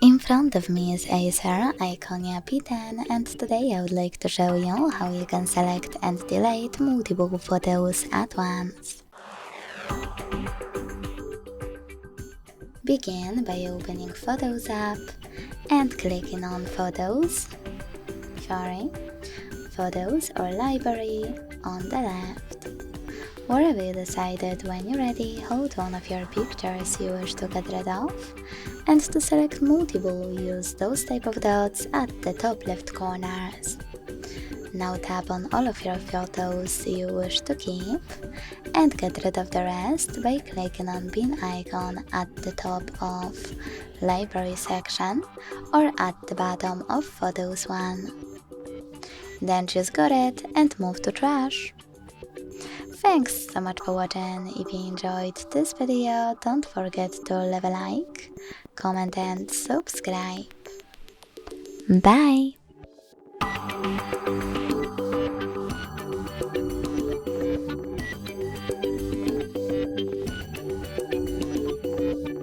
In front of me is ACER Iconia P10, and today I would like to show you how you can select and delete multiple photos at once. Begin by opening Photos app and clicking on Photos, Photos or Library on the left. Wherever you decided, when you're ready, hold one of your pictures you wish to get rid of, and to select multiple, use those type of dots at the top left corners. Now tap on all of your photos you wish to keep, and get rid of the rest by clicking on bin icon at the top of Library section or at the bottom of Photos 1. Then choose Got It and move to Trash. Thanks so much for watching. If you enjoyed this video, don't forget to leave a like, comment and subscribe. Bye!